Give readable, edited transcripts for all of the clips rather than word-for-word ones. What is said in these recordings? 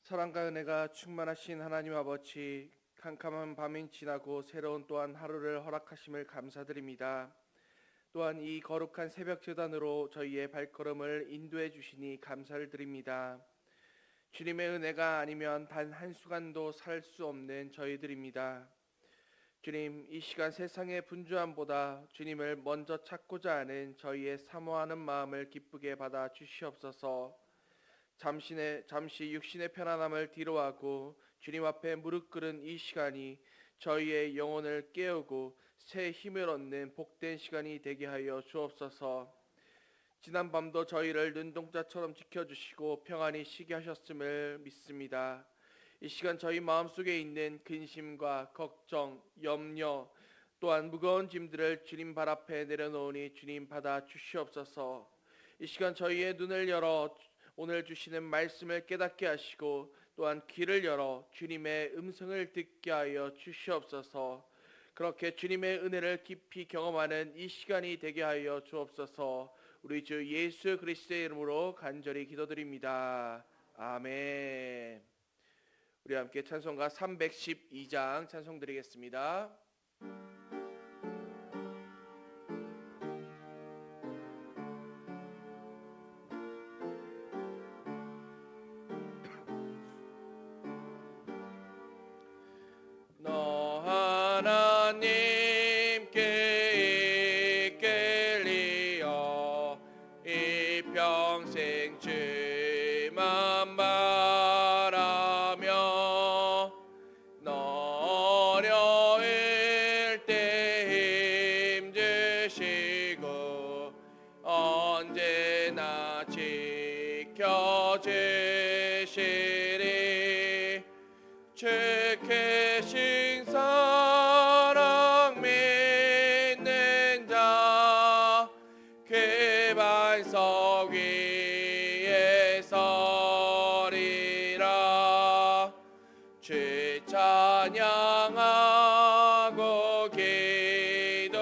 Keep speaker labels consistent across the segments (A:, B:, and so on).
A: 사랑과 은혜가 충만하신 하나님 아버지, 캄캄한 밤이 지나고 새로운 또한 하루를 허락하심을 감사드립니다. 또한 이 거룩한 새벽 제단으로 저희의 발걸음을 인도해 주시니 감사를 드립니다. 주님의 은혜가 아니면 단 한순간도 살 수 없는 저희들입니다. 주님, 이 시간 세상의 분주함보다 주님을 먼저 찾고자 하는 저희의 사모하는 마음을 기쁘게 받아 주시옵소서. 잠시 육신의 편안함을 뒤로하고 주님 앞에 무릎 꿇은 이 시간이 저희의 영혼을 깨우고 새 힘을 얻는 복된 시간이 되게 하여 주옵소서. 지난 밤도 저희를 눈동자처럼 지켜주시고 평안히 쉬게 하셨음을 믿습니다. 이 시간 저희 마음속에 있는 근심과 걱정, 염려, 또한 무거운 짐들을 주님 발 앞에 내려놓으니 주님 받아 주시옵소서. 이 시간 저희의 눈을 열어 오늘 주시는 말씀을 깨닫게 하시고 또한 귀를 열어 주님의 음성을 듣게 하여 주시옵소서. 그렇게 주님의 은혜를 깊이 경험하는 이 시간이 되게 하여 주옵소서. 우리 주 예수 그리스도의 이름으로 간절히 기도드립니다. 아멘. 우리 함께 찬송가 312장 찬송 드리겠습니다. 너 하나님께 이끌리어 이 평생 주만 바라며 너 어려울 때 힘주시고 언제나 지켜주시리. 주께신 사랑 믿는 자 그 반석 위에 서리라. 주 찬양하고 기도하며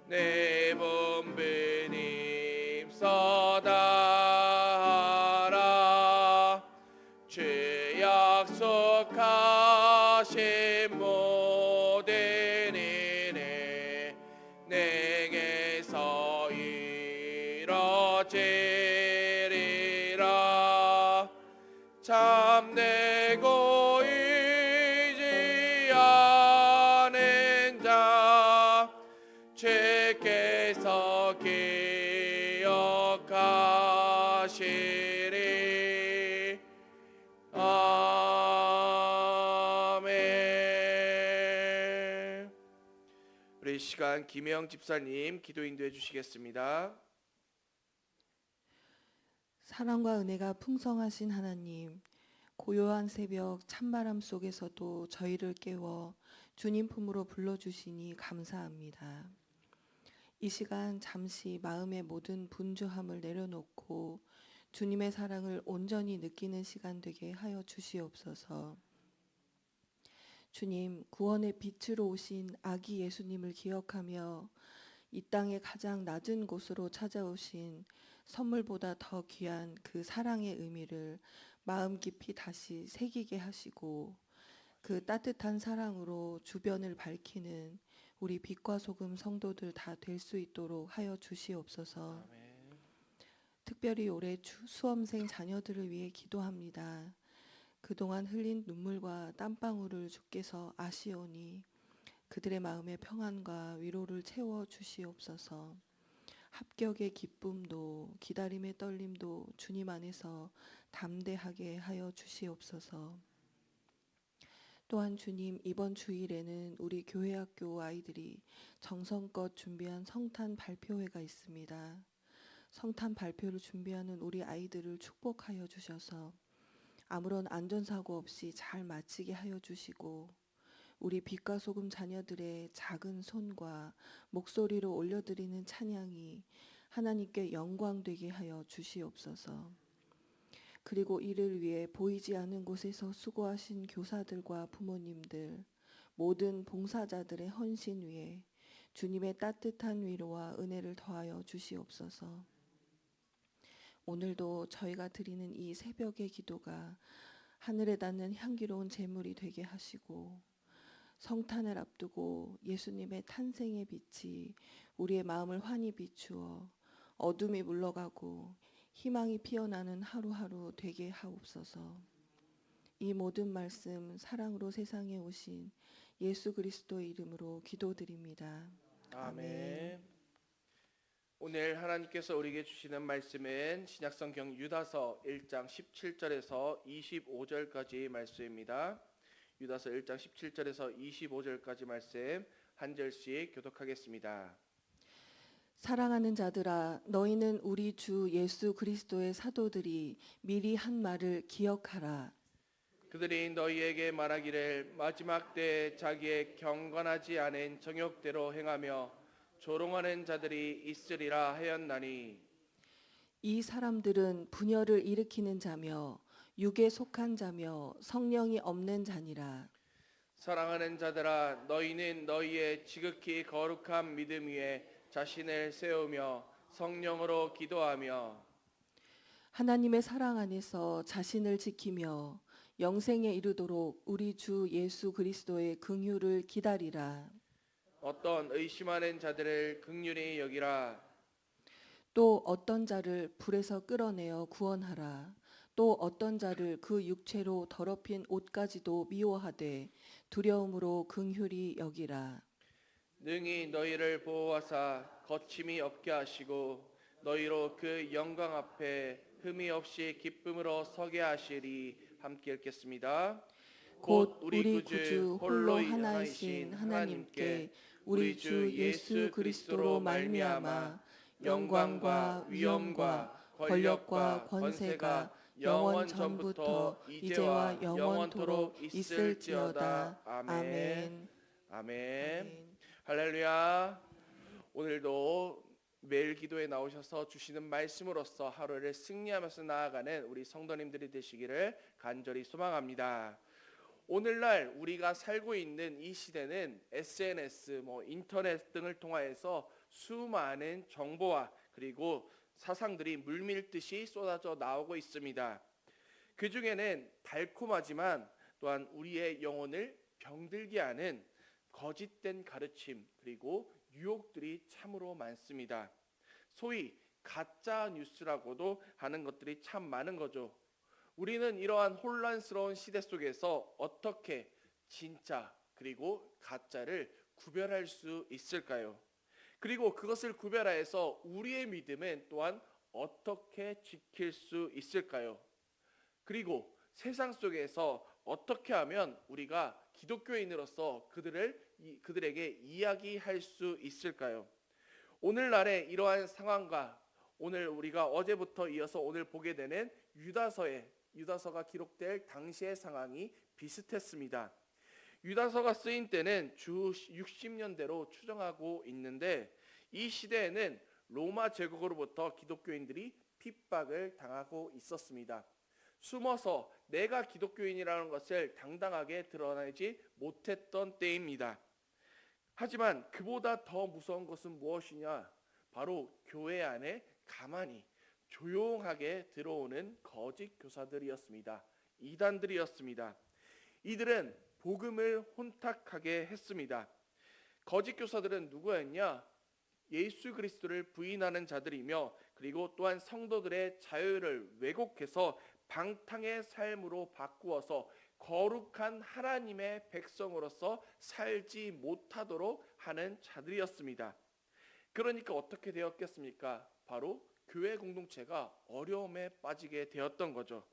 A: 내 분부님 서다하라. 주 약속하신 모든 일에 내게서 이뤄지리라. 참되고 의지 않은 자 주께서 기억하시리. 아멘. 우리 이 시간 김혜영 집사님 기도 인도해 주시겠습니다.
B: 사랑과 은혜가 풍성하신 하나님, 고요한 새벽 찬바람 속에서도 저희를 깨워 주님 품으로 불러주시니 감사합니다. 이 시간 잠시 마음의 모든 분주함을 내려놓고 주님의 사랑을 온전히 느끼는 시간 되게 하여 주시옵소서. 주님, 구원의 빛으로 오신 아기 예수님을 기억하며 이 땅의 가장 낮은 곳으로 찾아오신 선물보다 더 귀한 그 사랑의 의미를 마음 깊이 다시 새기게 하시고 그 따뜻한 사랑으로 주변을 밝히는 우리 빛과 소금 성도들 다 될 수 있도록 하여 주시옵소서.
A: 아멘.
B: 특별히 올해 수험생 자녀들을 위해 기도합니다. 그동안 흘린 눈물과 땀방울을 주께서 아시오니 그들의 마음의 평안과 위로를 채워 주시옵소서. 합격의 기쁨도 기다림의 떨림도 주님 안에서 담대하게 하여 주시옵소서. 또한 주님, 이번 주일에는 우리 교회 학교 아이들이 정성껏 준비한 성탄 발표회가 있습니다. 성탄 발표를 준비하는 우리 아이들을 축복하여 주셔서 아무런 안전사고 없이 잘 마치게 하여 주시고 우리 빛과 소금 자녀들의 작은 손과 목소리로 올려드리는 찬양이 하나님께 영광되게 하여 주시옵소서. 그리고 이를 위해 보이지 않는 곳에서 수고하신 교사들과 부모님들, 모든 봉사자들의 헌신 위에 주님의 따뜻한 위로와 은혜를 더하여 주시옵소서. 오늘도 저희가 드리는 이 새벽의 기도가 하늘에 닿는 향기로운 제물이 되게 하시고 성탄을 앞두고 예수님의 탄생의 빛이 우리의 마음을 환히 비추어 어둠이 물러가고 희망이 피어나는 하루하루 되게 하옵소서. 이 모든 말씀 사랑으로 세상에 오신 예수 그리스도의 이름으로 기도드립니다.
A: 아멘. 오늘 하나님께서 우리에게 주시는 말씀은 신약성경 유다서 1장 17절에서 25절까지 말씀입니다. 유다서 1장 17절에서 25절까지 말씀 한 절씩 교독하겠습니다.
B: 사랑하는 자들아, 너희는 우리 주 예수 그리스도의 사도들이 미리 한 말을 기억하라.
A: 그들이 너희에게 말하기를 마지막 때에 자기의 경건하지 않은 정욕대로 행하며 조롱하는 자들이 있으리라 하였나니
B: 이 사람들은 분열을 일으키는 자며 육에 속한 자며 성령이 없는 자니라.
A: 사랑하는 자들아 너희는 너희의 지극히 거룩한 믿음 위에 자신을 세우며 성령으로 기도하며
B: 하나님의 사랑 안에서 자신을 지키며 영생에 이르도록 우리 주 예수 그리스도의 긍휼을 기다리라.
A: 어떤 의심하는 자들을 긍휼히 여기라.
B: 또 어떤 자를 불에서 끌어내어 구원하라. 또 어떤 자를 그 육체로 더럽힌 옷까지도 미워하되 두려움으로 긍휼히 여기라.
A: 능히 너희를 보호하사 거침이 없게 하시고 너희로 그 영광 앞에 흠이 없이 기쁨으로 서게 하시리. 함께 읽겠습니다.
B: 곧 우리 구주 홀로 하나이신 하나님께 우리 주 예수 그리스도로 말미암아 영광과 위엄과 권력과 권세가 영원 전부터 이제와 영원토록 있을지어다. 아멘.
A: 아멘. 할렐루야. 오늘도 매일 기도에 나오셔서 주시는 말씀으로써 하루를 승리하면서 나아가는 우리 성도님들이 되시기를 간절히 소망합니다. 오늘날 우리가 살고 있는 이 시대는 SNS, 인터넷 등을 통하여서 수많은 정보와 그리고 사상들이 물밀듯이 쏟아져 나오고 있습니다. 그 중에는 달콤하지만 또한 우리의 영혼을 병들게 하는 거짓된 가르침 그리고 유혹들이 참으로 많습니다. 소위 가짜 뉴스라고도 하는 것들이 참 많은 거죠. 우리는 이러한 혼란스러운 시대 속에서 어떻게 진짜 그리고 가짜를 구별할 수 있을까요? 그리고 그것을 구별하여서 우리의 믿음은 또한 어떻게 지킬 수 있을까요? 그리고 세상 속에서 어떻게 하면 우리가 기독교인으로서 그들에게 이야기할 수 있을까요? 오늘날의 이러한 상황과 오늘 우리가 어제부터 이어서 오늘 보게 되는 유다서가 기록될 당시의 상황이 비슷했습니다. 유다서가 쓰인 때는 주 60년대로 추정하고 있는데 이 시대에는 로마 제국으로부터 기독교인들이 핍박을 당하고 있었습니다. 숨어서 내가 기독교인이라는 것을 당당하게 드러내지 못했던 때입니다. 하지만 그보다 더 무서운 것은 무엇이냐? 바로 교회 안에 가만히 조용하게 들어오는 거짓 교사들이었습니다. 이단들이었습니다. 이들은 복음을 혼탁하게 했습니다. 거짓 교사들은 누구였냐? 예수 그리스도를 부인하는 자들이며 그리고 또한 성도들의 자유를 왜곡해서 방탕의 삶으로 바꾸어서 거룩한 하나님의 백성으로서 살지 못하도록 하는 자들이었습니다. 그러니까 어떻게 되었겠습니까? 바로 교회 공동체가 어려움에 빠지게 되었던 거죠.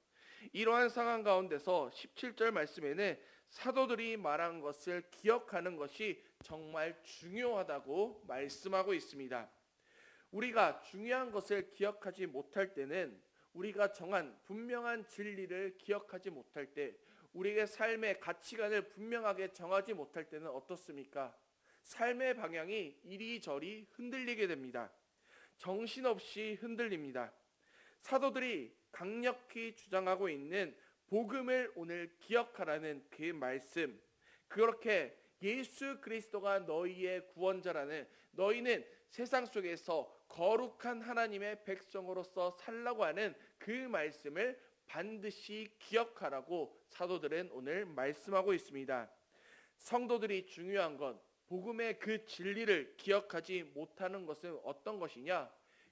A: 이러한 상황 가운데서 17절 말씀에는 사도들이 말한 것을 기억하는 것이 정말 중요하다고 말씀하고 있습니다. 우리가 중요한 것을 기억하지 못할 때는 우리가 정한 분명한 진리를 기억하지 못할 때 우리의 삶의 가치관을 분명하게 정하지 못할 때는 어떻습니까? 삶의 방향이 이리저리 흔들리게 됩니다. 정신없이 흔들립니다. 사도들이 강력히 주장하고 있는 복음을 오늘 기억하라는 그 말씀, 그렇게 예수 그리스도가 너희의 구원자라는, 너희는 세상 속에서 거룩한 하나님의 백성으로서 살라고 하는 그 말씀을 반드시 기억하라고 사도들은 오늘 말씀하고 있습니다. 성도들이 중요한 건 복음의 그 진리를 기억하지 못하는 것은 어떤 것이냐?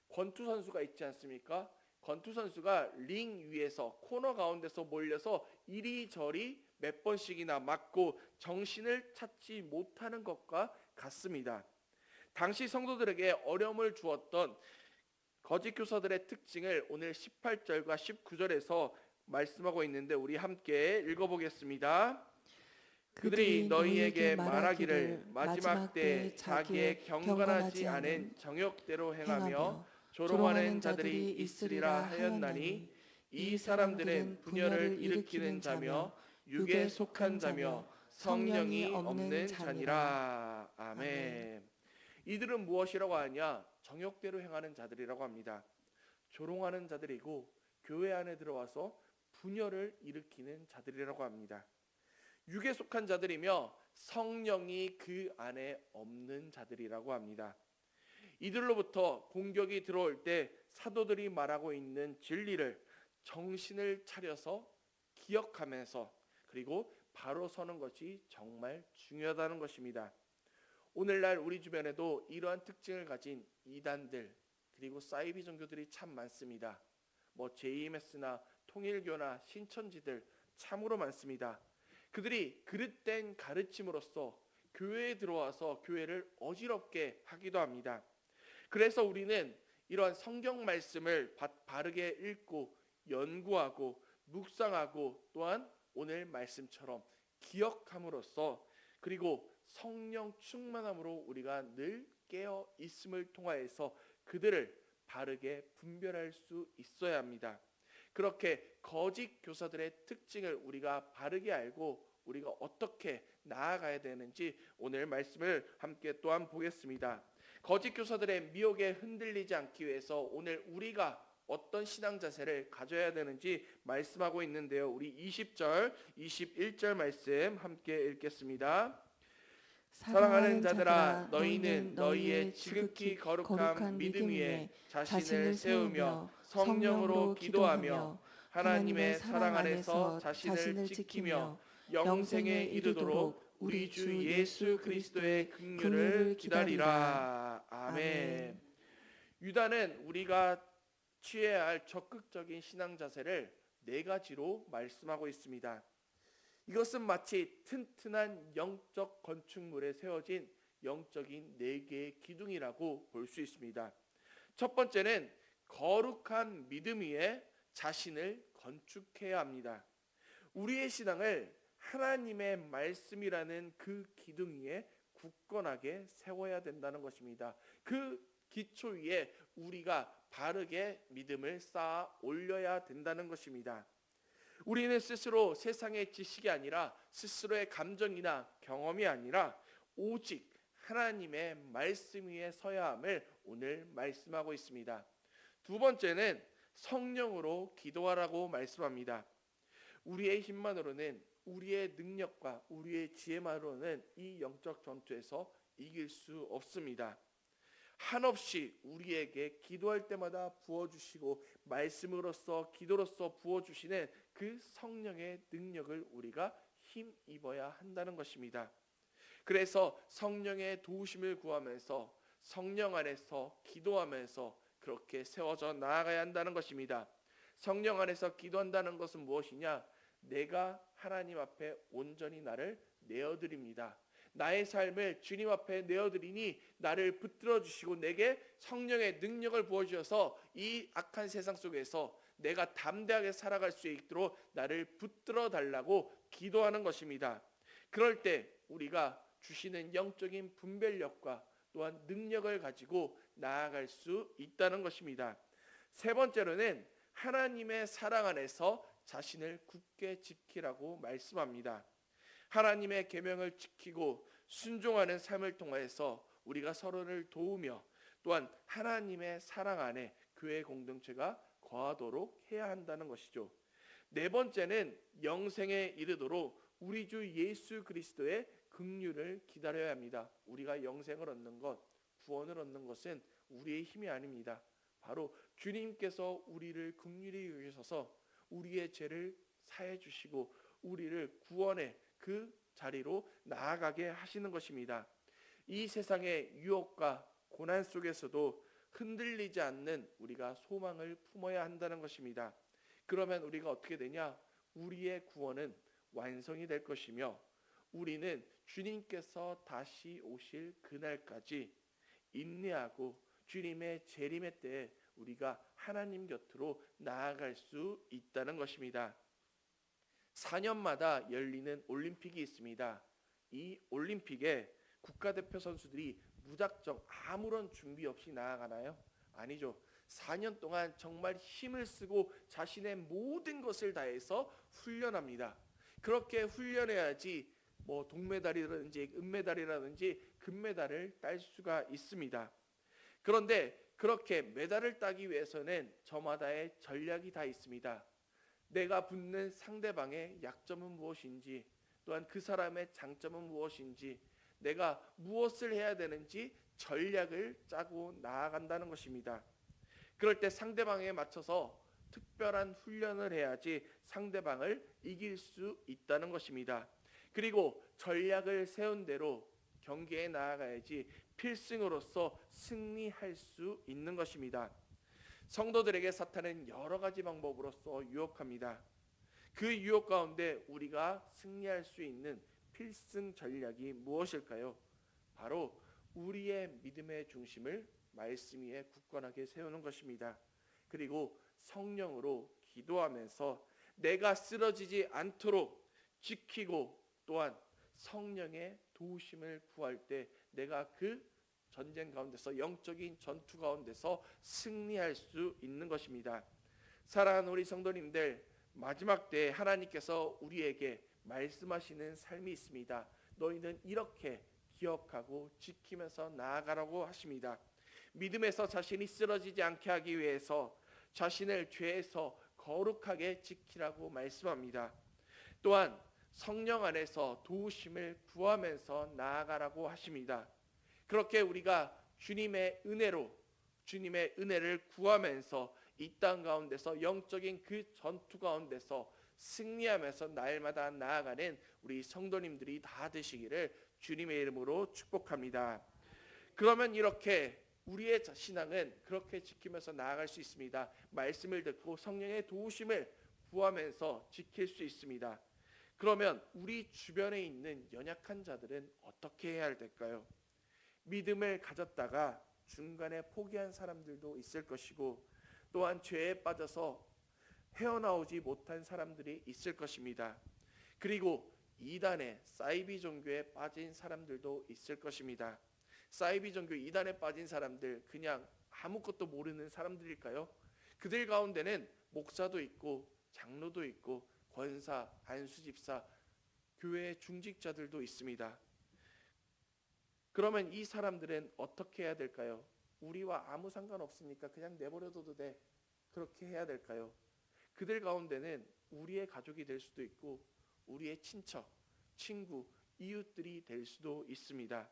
A: 권투 선수가 있지 않습니까? 권투 선수가 링 위에서 코너 가운데서 몰려서 이리저리 몇 번씩이나 맞고 정신을 찾지 못하는 것과 같습니다. 당시 성도들에게 어려움을 주었던 거짓 교사들의 특징을 오늘 18절과 19절에서 말씀하고 있는데 우리 함께 읽어보겠습니다. 그들이 너희에게 말하기를 마지막 때 자기의 경건하지 않은 정욕대로 행하며 조롱하는 자들이 있으리라 하였나니 이 사람들은 분열을 일으키는 자며 육에 속한 자며 성령이 없는 자니라. 아멘. 이들은 무엇이라고 하냐? 정욕대로 행하는 자들이라고 합니다. 조롱하는 자들이고 교회 안에 들어와서 분열을 일으키는 자들이라고 합니다. 육에 속한 자들이며 성령이 그 안에 없는 자들이라고 합니다. 이들로부터 공격이 들어올 때 사도들이 말하고 있는 진리를 정신을 차려서 기억하면서 그리고 바로 서는 것이 정말 중요하다는 것입니다. 오늘날 우리 주변에도 이러한 특징을 가진 이단들 그리고 사이비 종교들이 참 많습니다. JMS나 통일교나 신천지들 참으로 많습니다. 그들이 그릇된 가르침으로써 교회에 들어와서 교회를 어지럽게 하기도 합니다. 그래서 우리는 이러한 성경 말씀을 바르게 읽고 연구하고 묵상하고 또한 오늘 말씀처럼 기억함으로써 그리고 성령 충만함으로 우리가 늘 깨어 있음을 통하여서 그들을 바르게 분별할 수 있어야 합니다. 그렇게 거짓 교사들의 특징을 우리가 바르게 알고 우리가 어떻게 나아가야 되는지 오늘 말씀을 함께 또한 보겠습니다. 거짓 교사들의 미혹에 흔들리지 않기 위해서 오늘 우리가 어떤 신앙 자세를 가져야 되는지 말씀하고 있는데요. 우리 20절, 21절 말씀 함께 읽겠습니다. 사랑하는 자들아 너희는 너희의 지극히 거룩한 믿음 위에 자신을 세우며 성령으로 기도하며 하나님의 사랑 안에서 자신을 지키며 영생에 이르도록 우리 주 예수 그리스도의 긍휼을 기다리라. 아멘. 유다는 우리가 취해야 할 적극적인 신앙 자세를 4가지로 말씀하고 있습니다. 이것은 마치 튼튼한 영적 건축물에 세워진 영적인 4개의 기둥이라고 볼 수 있습니다. 첫 번째는 거룩한 믿음 위에 자신을 건축해야 합니다. 우리의 신앙을 하나님의 말씀이라는 그 기둥 위에 굳건하게 세워야 된다는 것입니다. 그 기초 위에 우리가 바르게 믿음을 쌓아 올려야 된다는 것입니다. 우리는 스스로 세상의 지식이 아니라 스스로의 감정이나 경험이 아니라 오직 하나님의 말씀 위에 서야 함을 오늘 말씀하고 있습니다. 두 번째는 성령으로 기도하라고 말씀합니다. 우리의 힘만으로는 우리의 능력과 우리의 지혜만으로는 이 영적 전투에서 이길 수 없습니다. 한없이 우리에게 기도할 때마다 부어주시고 말씀으로써 기도로써 부어주시는 그 성령의 능력을 우리가 힘입어야 한다는 것입니다. 그래서 성령의 도우심을 구하면서 성령 안에서 기도하면서 그렇게 세워져 나아가야 한다는 것입니다. 성령 안에서 기도한다는 것은 무엇이냐? 내가 하나님 앞에 온전히 나를 내어드립니다. 나의 삶을 주님 앞에 내어드리니 나를 붙들어 주시고 내게 성령의 능력을 부어주셔서 이 악한 세상 속에서 내가 담대하게 살아갈 수 있도록 나를 붙들어 달라고 기도하는 것입니다. 그럴 때 우리가 주시는 영적인 분별력과 또한 능력을 가지고 나아갈 수 있다는 것입니다. 세 번째로는 하나님의 사랑 안에서 자신을 굳게 지키라고 말씀합니다. 하나님의 계명을 지키고 순종하는 삶을 통해서 우리가 서로를 도우며 또한 하나님의 사랑 안에 교회 공동체가 거하도록 해야 한다는 것이죠. 네 번째는 영생에 이르도록 우리 주 예수 그리스도의 긍휼을 기다려야 합니다. 우리가 영생을 얻는 것, 구원을 얻는 것은 우리의 힘이 아닙니다. 바로 주님께서 우리를 긍휼히 여기셔서 우리의 죄를 사해 주시고 우리를 구원의 그 자리로 나아가게 하시는 것입니다. 이 세상의 유혹과 고난 속에서도 흔들리지 않는 우리가 소망을 품어야 한다는 것입니다. 그러면 우리가 어떻게 되냐? 우리의 구원은 완성이 될 것이며 우리는 주님께서 다시 오실 그날까지 인내하고 주님의 재림의 때에 우리가 하나님 곁으로 나아갈 수 있다는 것입니다. 4년마다 열리는 올림픽이 있습니다. 이 올림픽에 국가대표 선수들이 무작정 아무런 준비 없이 나아가나요? 아니죠. 4년 동안 정말 힘을 쓰고 자신의 모든 것을 다해서 훈련합니다. 그렇게 훈련해야지 동메달이라든지 은메달이라든지 금메달을 딸 수가 있습니다. 그런데 그렇게 메달을 따기 위해서는 저마다의 전략이 다 있습니다. 내가 붙는 상대방의 약점은 무엇인지, 또한 그 사람의 장점은 무엇인지, 내가 무엇을 해야 되는지 전략을 짜고 나아간다는 것입니다. 그럴 때 상대방에 맞춰서 특별한 훈련을 해야지 상대방을 이길 수 있다는 것입니다. 그리고 전략을 세운 대로 경기에 나아가야지 필승으로서 승리할 수 있는 것입니다. 성도들에게 사탄은 여러 가지 방법으로서 유혹합니다. 그 유혹 가운데 우리가 승리할 수 있는 필승 전략이 무엇일까요? 바로 우리의 믿음의 중심을 말씀 위에 굳건하게 세우는 것입니다. 그리고 성령으로 기도하면서 내가 쓰러지지 않도록 지키고 또한 성령의 도우심을 구할 때 내가 그 전쟁 가운데서 영적인 전투 가운데서 승리할 수 있는 것입니다. 사랑하는 우리 성도님들, 마지막 때에 하나님께서 우리에게 말씀하시는 삶이 있습니다. 너희는 이렇게 기억하고 지키면서 나아가라고 하십니다. 믿음에서 자신이 쓰러지지 않게 하기 위해서 자신을 죄에서 거룩하게 지키라고 말씀합니다. 또한 성령 안에서 도우심을 구하면서 나아가라고 하십니다. 그렇게 우리가 주님의 은혜를 구하면서 이 땅 가운데서 영적인 그 전투 가운데서 승리하면서 날마다 나아가는 우리 성도님들이 다 되시기를 주님의 이름으로 축복합니다. 그러면 이렇게 우리의 신앙은 그렇게 지키면서 나아갈 수 있습니다. 말씀을 듣고 성령의 도우심을 구하면서 지킬 수 있습니다. 그러면 우리 주변에 있는 연약한 자들은 어떻게 해야 될까요? 믿음을 가졌다가 중간에 포기한 사람들도 있을 것이고 또한 죄에 빠져서 헤어나오지 못한 사람들이 있을 것입니다. 그리고 이단의 사이비 종교에 빠진 사람들도 있을 것입니다. 사이비 종교 이단에 빠진 사람들, 그냥 아무것도 모르는 사람들일까요? 그들 가운데는 목사도 있고 장로도 있고 권사, 안수집사, 교회 중직자들도 있습니다. 그러면 이 사람들은 어떻게 해야 될까요? 우리와 아무 상관없으니까 그냥 내버려둬도 돼. 그렇게 해야 될까요? 그들 가운데는 우리의 가족이 될 수도 있고 우리의 친척, 친구, 이웃들이 될 수도 있습니다.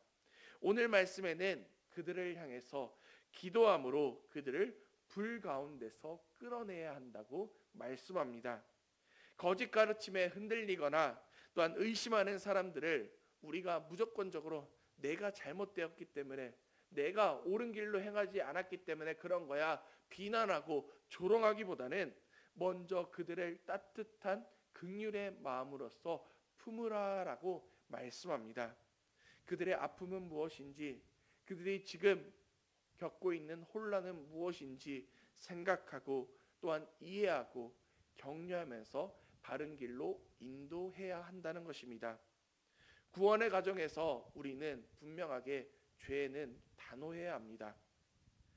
A: 오늘 말씀에는 그들을 향해서 기도함으로 그들을 불 가운데서 끌어내야 한다고 말씀합니다. 거짓 가르침에 흔들리거나 또한 의심하는 사람들을 우리가 무조건적으로 내가 잘못되었기 때문에 내가 옳은 길로 행하지 않았기 때문에 그런 거야 비난하고 조롱하기보다는 먼저 그들을 따뜻한 긍휼의 마음으로써 품으라라고 말씀합니다. 그들의 아픔은 무엇인지, 그들이 지금 겪고 있는 혼란은 무엇인지 생각하고 또한 이해하고 격려하면서 바른 길로 인도해야 한다는 것입니다. 구원의 과정에서 우리는 분명하게 죄는 단호해야 합니다.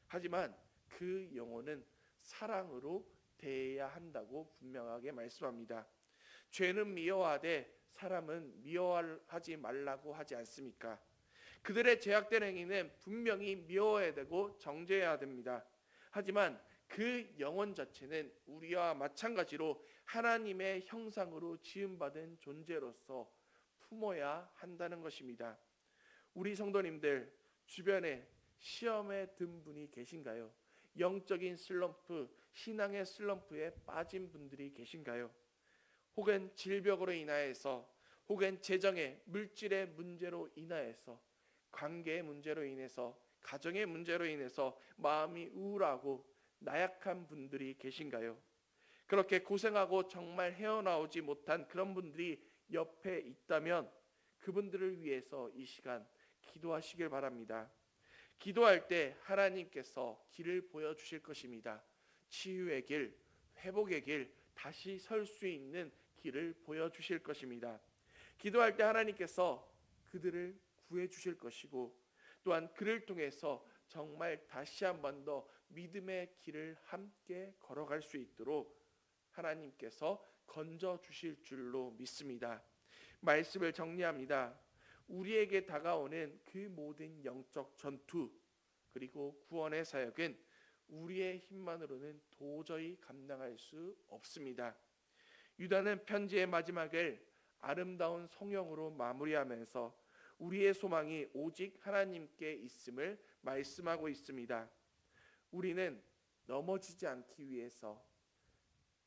A: 하지만 그 영혼은 사랑으로 대해야 한다고 분명하게 말씀합니다. 죄는 미워하되 사람은 미워하지 말라고 하지 않습니까? 그들의 죄악된 행위는 분명히 미워해야 되고 정죄해야 됩니다. 하지만 그 영혼 자체는 우리와 마찬가지로 하나님의 형상으로 지음받은 존재로서 품어야 한다는 것입니다. 우리 성도님들 주변에 시험에 든 분이 계신가요? 영적인 슬럼프, 신앙의 슬럼프에 빠진 분들이 계신가요? 혹은 질병으로 인하여서, 혹은 재정의 물질의 문제로 인하여서, 관계의 문제로 인해서, 가정의 문제로 인해서 마음이 우울하고 나약한 분들이 계신가요? 그렇게 고생하고 정말 헤어나오지 못한 그런 분들이 옆에 있다면 그분들을 위해서 이 시간 기도하시길 바랍니다. 기도할 때 하나님께서 길을 보여주실 것입니다. 치유의 길, 회복의 길, 다시 설 수 있는 길을 보여주실 것입니다. 기도할 때 하나님께서 그들을 구해주실 것이고, 또한 그를 통해서 정말 다시 한 번 더 믿음의 길을 함께 걸어갈 수 있도록 하나님께서 건져주실 줄로 믿습니다. 말씀을 정리합니다. 우리에게 다가오는 그 모든 영적 전투, 그리고 구원의 사역은 우리의 힘만으로는 도저히 감당할 수 없습니다. 유다는 편지의 마지막을 아름다운 성령으로 마무리하면서 우리의 소망이 오직 하나님께 있음을 말씀하고 있습니다. 우리는 넘어지지 않기 위해서,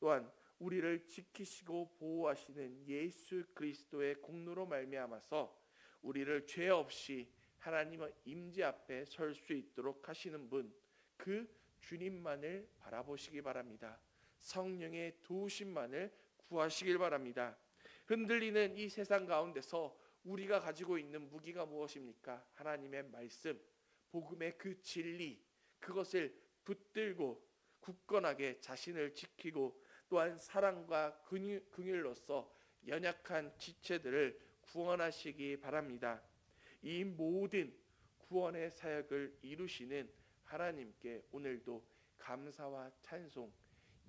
A: 또한 우리를 지키시고 보호하시는 예수 그리스도의 공로로 말미암아서 우리를 죄 없이 하나님의 임재 앞에 설 수 있도록 하시는 분, 그 주님만을 바라보시기 바랍니다. 성령의 도우심만을 구하시길 바랍니다. 흔들리는 이 세상 가운데서 우리가 가지고 있는 무기가 무엇입니까? 하나님의 말씀, 복음의 그 진리, 그것을 붙들고 굳건하게 자신을 지키고, 또한 사랑과 긍휼로서 연약한 지체들을 구원하시기 바랍니다. 이 모든 구원의 사역을 이루시는 하나님께 오늘도 감사와 찬송,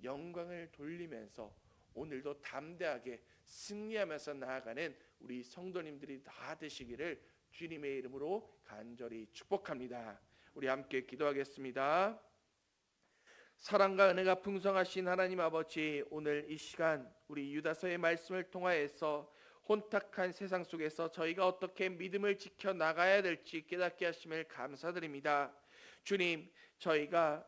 A: 영광을 돌리면서 오늘도 담대하게 승리하면서 나아가는 우리 성도님들이 다 되시기를 주님의 이름으로 간절히 축복합니다. 우리 함께 기도하겠습니다. 사랑과 은혜가 풍성하신 하나님 아버지, 오늘 이 시간 우리 유다서의 말씀을 통하여서 혼탁한 세상 속에서 저희가 어떻게 믿음을 지켜 나가야 될지 깨닫게 하심을 감사드립니다. 주님, 저희가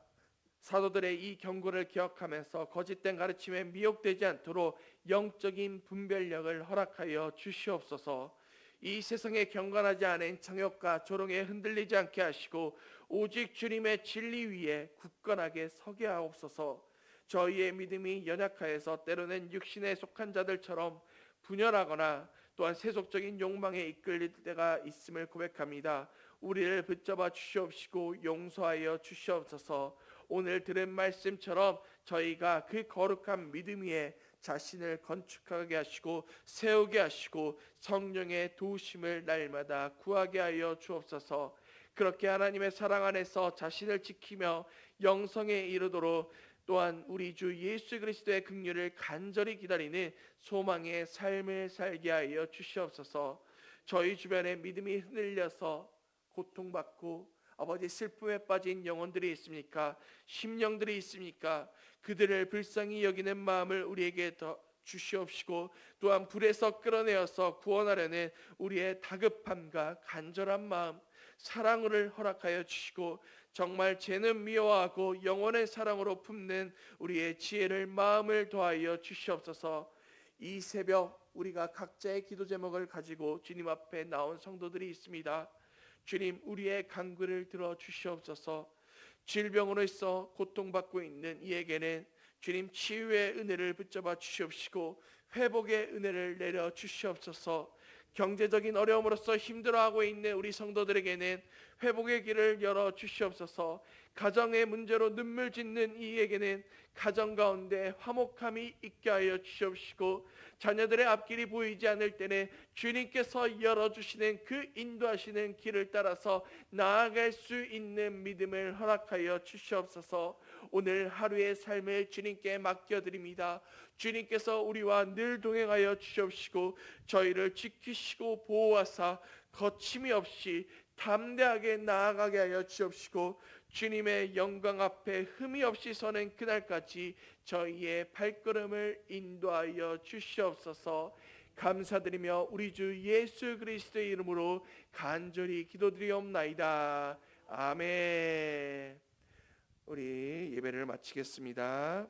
A: 사도들의 이 경고를 기억하면서 거짓된 가르침에 미혹되지 않도록 영적인 분별력을 허락하여 주시옵소서. 이 세상에 경건하지 않은 정욕과 조롱에 흔들리지 않게 하시고 오직 주님의 진리 위에 굳건하게 서게 하옵소서. 저희의 믿음이 연약하여서 때로는 육신에 속한 자들처럼 분열하거나 또한 세속적인 욕망에 이끌릴 때가 있음을 고백합니다. 우리를 붙잡아 주시옵시고 용서하여 주시옵소서. 오늘 들은 말씀처럼 저희가 그 거룩한 믿음 위에 자신을 건축하게 하시고 세우게 하시고 성령의 도우심을 날마다 구하게 하여 주옵소서. 그렇게 하나님의 사랑 안에서 자신을 지키며 영성에 이르도록, 또한 우리 주 예수 그리스도의 긍휼을 간절히 기다리는 소망의 삶을 살게 하여 주시옵소서. 저희 주변에 믿음이 흔들려서 고통받고 아버지 슬픔에 빠진 영혼들이 있습니까? 심령들이 있습니까? 그들을 불쌍히 여기는 마음을 우리에게 더 주시옵시고, 또한 불에서 끌어내어서 구원하려는 우리의 다급함과 간절한 마음, 사랑을 허락하여 주시고, 정말 죄는 미워하고 영원의 사랑으로 품는 우리의 지혜를 마음을 더하여 주시옵소서. 이 새벽 우리가 각자의 기도 제목을 가지고 주님 앞에 나온 성도들이 있습니다. 주님, 우리의 간구를 들어 주시옵소서. 질병으로 있어 고통받고 있는 이에게는 주님 치유의 은혜를 붙잡아 주시옵시고 회복의 은혜를 내려 주시옵소서. 경제적인 어려움으로서 힘들어하고 있는 우리 성도들에게는 회복의 길을 열어 주시옵소서. 가정의 문제로 눈물 짓는 이에게는 가정 가운데 화목함이 있게 하여 주시옵시고, 자녀들의 앞길이 보이지 않을 때는 주님께서 열어주시는 그 인도하시는 길을 따라서 나아갈 수 있는 믿음을 허락하여 주시옵소서. 오늘 하루의 삶을 주님께 맡겨드립니다. 주님께서 우리와 늘 동행하여 주시옵시고 저희를 지키시고 보호하사 거침이 없이 담대하게 나아가게 하여 주옵시고, 주님의 영광 앞에 흠이 없이 서는 그날까지 저희의 발걸음을 인도하여 주시옵소서. 감사드리며 우리 주 예수 그리스도의 이름으로 간절히 기도드리옵나이다. 아멘. 우리 예배를 마치겠습니다.